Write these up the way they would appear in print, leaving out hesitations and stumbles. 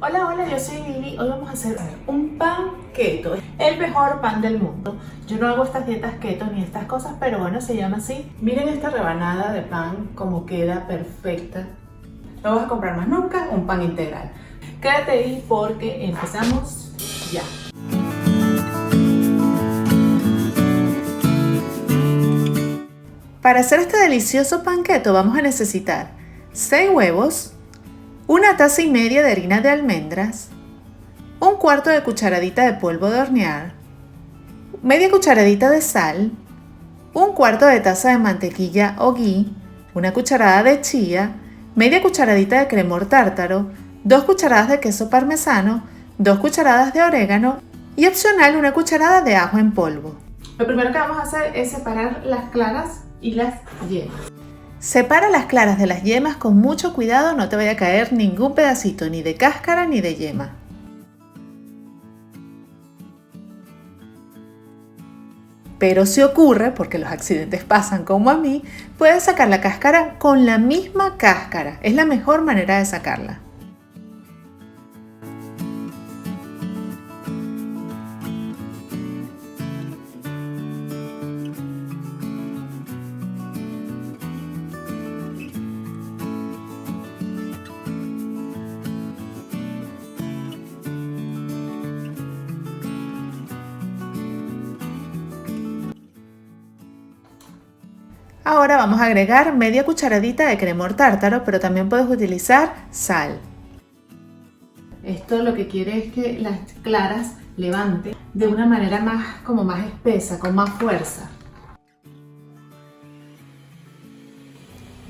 Hola, hola, yo soy Lili. Hoy vamos a hacer un pan keto, el mejor pan del mundo. Yo no hago estas dietas keto ni estas cosas, pero bueno, se llama así. Miren esta rebanada de pan como queda perfecta. No vas a comprar más nunca un pan integral. Quédate ahí porque empezamos ya. Para hacer este delicioso pan keto vamos a necesitar 6 huevos, 1,5 tazas de harina de almendras, 1/4 de cucharadita de polvo de hornear, media cucharadita de sal, 1/4 de taza de mantequilla o ghee, 1 cucharada de chía, media cucharadita de cremor tártaro, 2 cucharadas de queso parmesano, 2 cucharadas de orégano y opcional 1 cucharada de ajo en polvo. Lo primero que vamos a hacer es separar las claras y las yemas. Separa las claras de las yemas con mucho cuidado, no te vaya a caer ningún pedacito ni de cáscara ni de yema. Pero si ocurre, porque los accidentes pasan como a mí, puedes sacar la cáscara con la misma cáscara. Es la mejor manera de sacarla. Ahora vamos a agregar media cucharadita de cremor tártaro, pero también puedes utilizar sal. Esto lo que quiere es que las claras levanten de una manera más espesa, con más fuerza.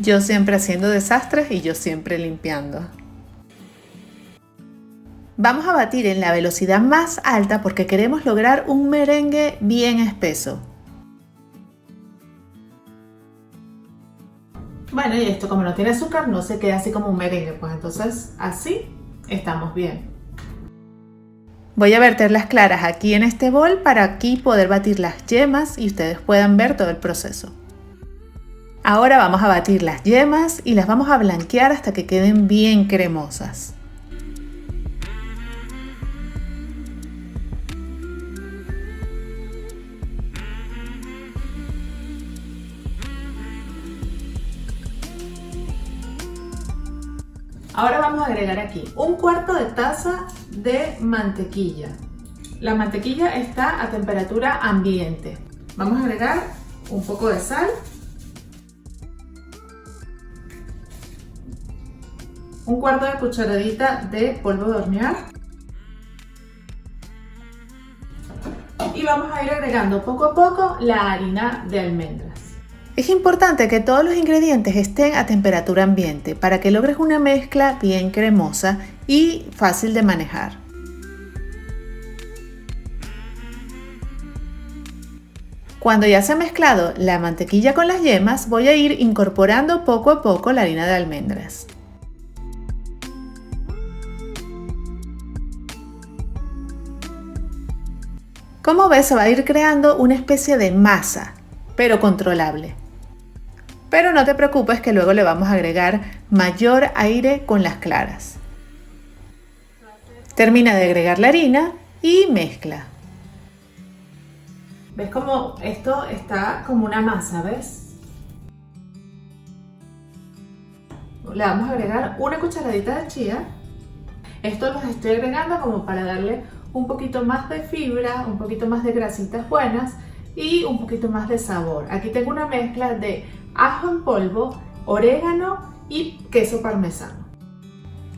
Yo siempre haciendo desastres y yo siempre limpiando. Vamos a batir en la velocidad más alta porque queremos lograr un merengue bien espeso. Bueno, y esto como no tiene azúcar no se queda así como un merengue, pues entonces así estamos bien. Voy a verter las claras aquí en este bol para aquí poder batir las yemas y ustedes puedan ver todo el proceso. Ahora vamos a batir las yemas y las vamos a blanquear hasta que queden bien cremosas. Ahora vamos a agregar aquí 1/4 de taza de mantequilla. La mantequilla está a temperatura ambiente. Vamos a agregar un poco de sal, 1/4 de cucharadita de polvo de hornear y vamos a ir agregando poco a poco la harina de almendras. Es importante que todos los ingredientes estén a temperatura ambiente para que logres una mezcla bien cremosa y fácil de manejar. Cuando ya se ha mezclado la mantequilla con las yemas, voy a ir incorporando poco a poco la harina de almendras. Como ves, se va a ir creando una especie de masa, pero controlable. Pero no te preocupes que luego le vamos a agregar mayor aire con las claras. Termina de agregar la harina y mezcla. ¿Ves cómo esto está como una masa? ¿Ves? Le vamos a agregar 1 cucharadita de chía. Esto los estoy agregando como para darle un poquito más de fibra, un poquito más de grasitas buenas y un poquito más de sabor. Aquí tengo una mezcla de ajo en polvo, orégano y queso parmesano.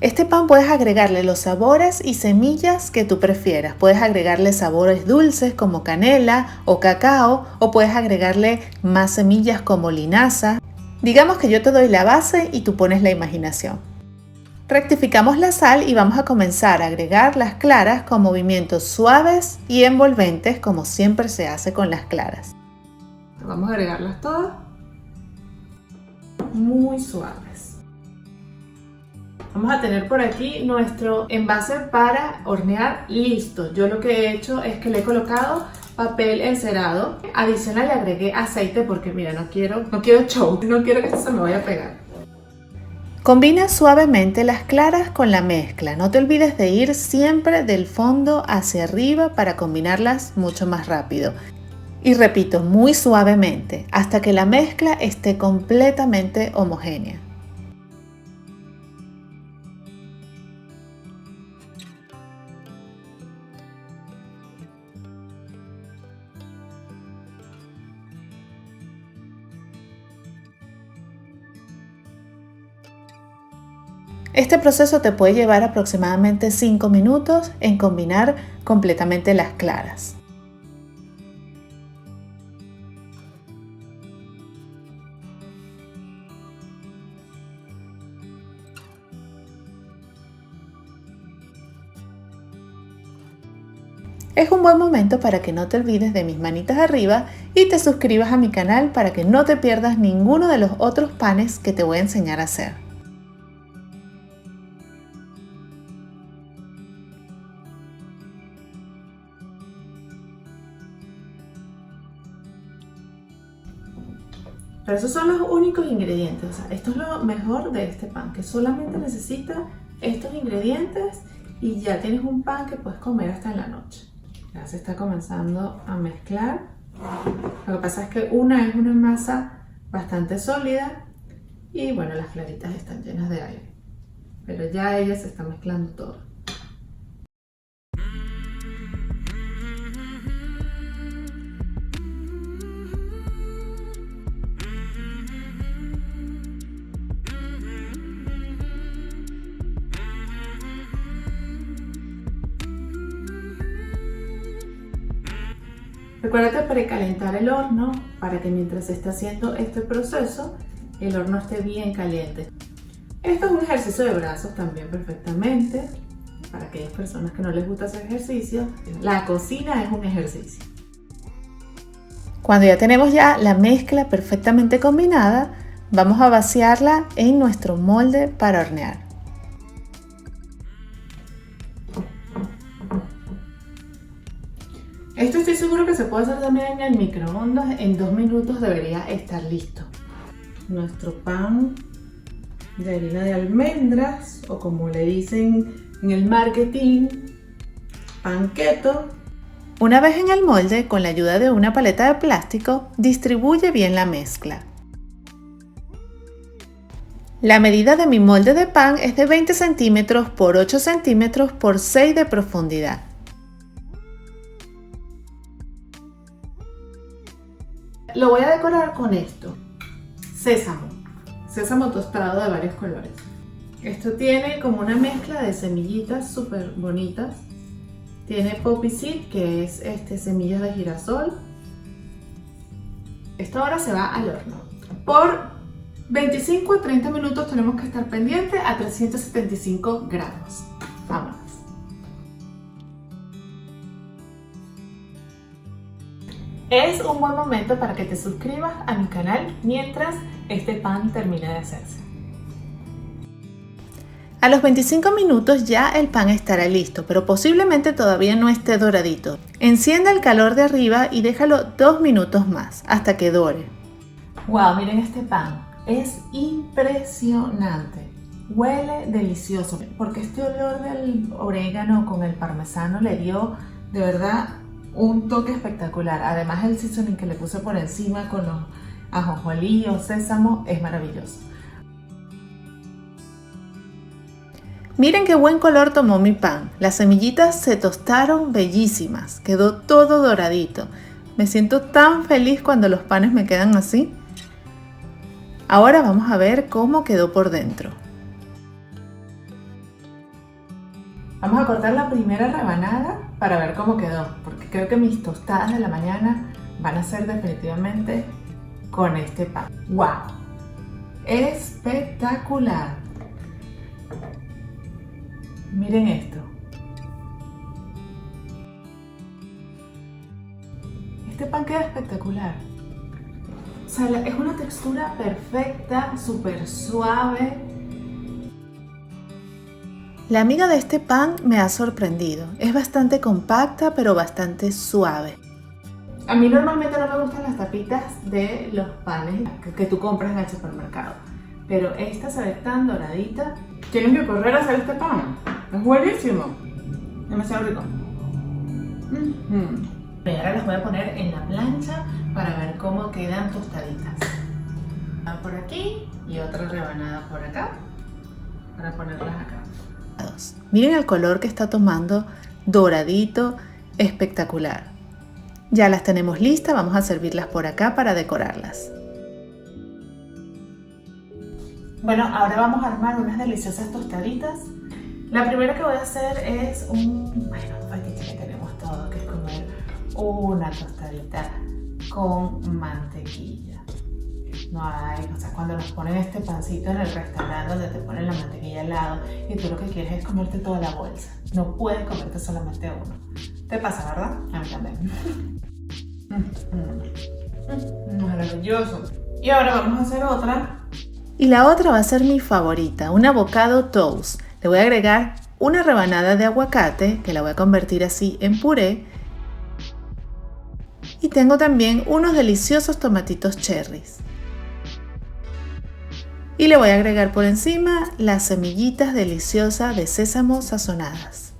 Este pan puedes agregarle los sabores y semillas que tú prefieras. Puedes agregarle sabores dulces como canela o cacao, o puedes agregarle más semillas como linaza. Digamos que yo te doy la base y tú pones la imaginación. Rectificamos la sal y vamos a comenzar a agregar las claras con movimientos suaves y envolventes, como siempre se hace con las claras. Vamos a agregarlas todas muy suaves. Vamos a tener por aquí nuestro envase para hornear listo. Yo lo que he hecho es que le he colocado papel encerado. Adicional le agregué aceite porque mira, no quiero show, no quiero que esto se me vaya a pegar. Combina suavemente las claras con la mezcla. No te olvides de ir siempre del fondo hacia arriba para combinarlas mucho más rápido. Y repito, muy suavemente, hasta que la mezcla esté completamente homogénea. Este proceso te puede llevar aproximadamente 5 minutos en combinar completamente las claras. Es un buen momento para que no te olvides de mis manitas arriba y te suscribas a mi canal para que no te pierdas ninguno de los otros panes que te voy a enseñar a hacer. Pero esos son los únicos ingredientes, o sea, esto es lo mejor de este pan, que solamente necesita estos ingredientes y ya tienes un pan que puedes comer hasta en la noche. Ya se está comenzando a mezclar. Lo que pasa es que una es una masa bastante sólida y bueno, las claritas están llenas de aire, pero ya ella se está mezclando todo. Recuerda precalentar el horno para que mientras se está haciendo este proceso, el horno esté bien caliente. Esto es un ejercicio de brazos también perfectamente. Para aquellas personas que no les gusta hacer ejercicio, la cocina es un ejercicio. Cuando ya tenemos la mezcla perfectamente combinada, vamos a vaciarla en nuestro molde para hornear. Esto estoy seguro que se puede hacer también en el microondas. En 2 minutos debería estar listo. Nuestro pan de harina de almendras, o como le dicen en el marketing, pan keto. Una vez en el molde, con la ayuda de una paleta de plástico, distribuye bien la mezcla. La medida de mi molde de pan es de 20 centímetros por 8 centímetros por 6 de profundidad. Lo voy a decorar con esto, sésamo tostado de varios colores. Esto tiene como una mezcla de semillitas súper bonitas. Tiene poppy seed, que es semillas de girasol. Esto ahora se va al horno. Por 25 a 30 minutos tenemos que estar pendientes a 375 grados. Vámonos. Es un buen momento para que te suscribas a mi canal mientras este pan termine de hacerse. A los 25 minutos ya el pan estará listo, pero posiblemente todavía no esté doradito. Enciende el calor de arriba y déjalo 2 minutos más, hasta que dore. ¡Wow! Miren este pan. Es impresionante. Huele delicioso, porque este olor del orégano con el parmesano le dio de verdad un toque espectacular. Además el seasoning que le puse por encima con los ajonjolí o sésamo es maravilloso. Miren qué buen color tomó mi pan. Las semillitas se tostaron bellísimas. Quedó todo doradito. Me siento tan feliz cuando los panes me quedan así. Ahora vamos a ver cómo quedó por dentro. Vamos a cortar la primera rebanada para ver cómo quedó, porque creo que mis tostadas de la mañana van a ser definitivamente con este pan. ¡Wow! ¡Espectacular! Miren esto. Este pan queda espectacular. O sea, es una textura perfecta, súper suave. La miga de este pan me ha sorprendido. Es bastante compacta, pero bastante suave. A mí normalmente no me gustan las tapitas de los panes que tú compras en el supermercado. pero esta se ve tan doradita. Tienen que correr a hacer este pan. Es buenísimo. Demasiado rico. Y ahora las voy a poner en la plancha para ver cómo quedan tostaditas. Una por aquí y otra rebanada por acá para ponerlas acá. Miren el color que está tomando, doradito, espectacular. Ya las tenemos listas, vamos a servirlas por acá para decorarlas. Bueno, ahora vamos a armar unas deliciosas tostaditas. La primera que voy a hacer es un fetiche que tenemos todos, que es comer una tostadita con mantequilla. No hay, o sea, cuando nos ponen este pancito en el restaurante donde te ponen la mantequilla al lado y tú lo que quieres es comerte toda la bolsa. No puedes comerte solamente uno. Te pasa, ¿verdad? A mí también. Maravilloso. Y ahora vamos a hacer otra. Y la otra va a ser mi favorita, un avocado toast. Le voy a agregar una rebanada de aguacate, que la voy a convertir así en puré. Y tengo también unos deliciosos tomatitos cherries. Y le voy a agregar por encima las semillitas deliciosas de sésamo sazonadas.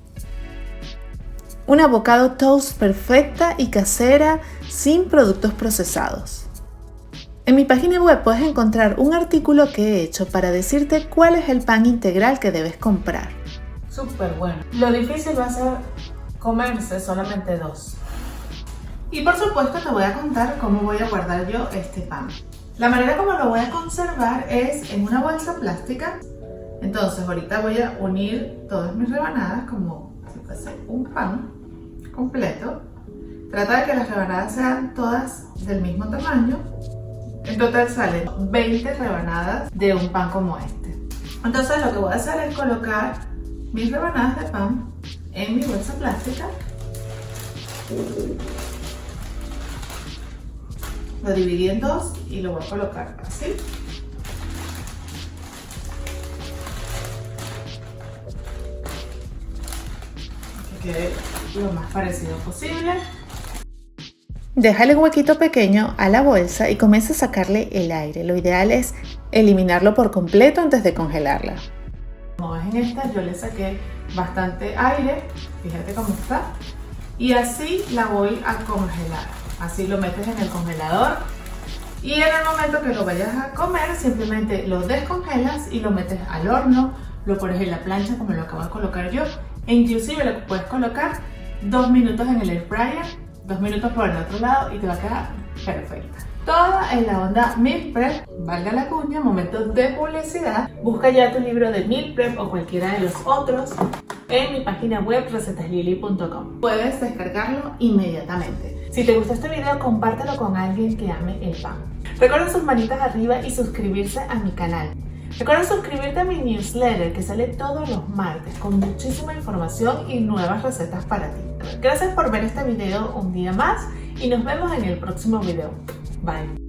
Un avocado toast perfecta y casera, sin productos procesados. En mi página web puedes encontrar un artículo que he hecho para decirte cuál es el pan integral que debes comprar. Súper bueno. Lo difícil va a ser comerse solamente dos. Y por supuesto te voy a contar cómo voy a guardar yo este pan. La manera como lo voy a conservar es en una bolsa plástica. Entonces ahorita voy a unir todas mis rebanadas como si fuese un pan completo. Trata de que las rebanadas sean todas del mismo tamaño. En total salen 20 rebanadas de un pan como este. Entonces lo que voy a hacer es colocar mis rebanadas de pan en mi bolsa plástica. Lo dividí en dos y lo voy a colocar así. Que quede lo más parecido posible. Déjale un huequito pequeño a la bolsa y comienza a sacarle el aire. Lo ideal es eliminarlo por completo antes de congelarla. Como ves en esta, yo le saqué bastante aire, fíjate cómo está. Y así la voy a congelar. Así lo metes en el congelador. Y en el momento que lo vayas a comer, simplemente lo descongelas y lo metes al horno. Lo pones en la plancha como lo acabo de colocar yo. E inclusive lo puedes colocar 2 minutos en el air fryer, 2 minutos por el otro lado y te va a quedar perfecta. Toda en la onda Meal Prep, valga la cuña, momentos de publicidad. Busca ya tu libro de Meal Prep o cualquiera de los otros en mi página web recetaslily.com. Puedes descargarlo inmediatamente. Si te gustó este video, compártelo con alguien que ame el pan. Recuerda sus manitas arriba y suscribirse a mi canal. Recuerda suscribirte a mi newsletter que sale todos los martes con muchísima información y nuevas recetas para ti. Gracias por ver este video un día más y nos vemos en el próximo video. Bye.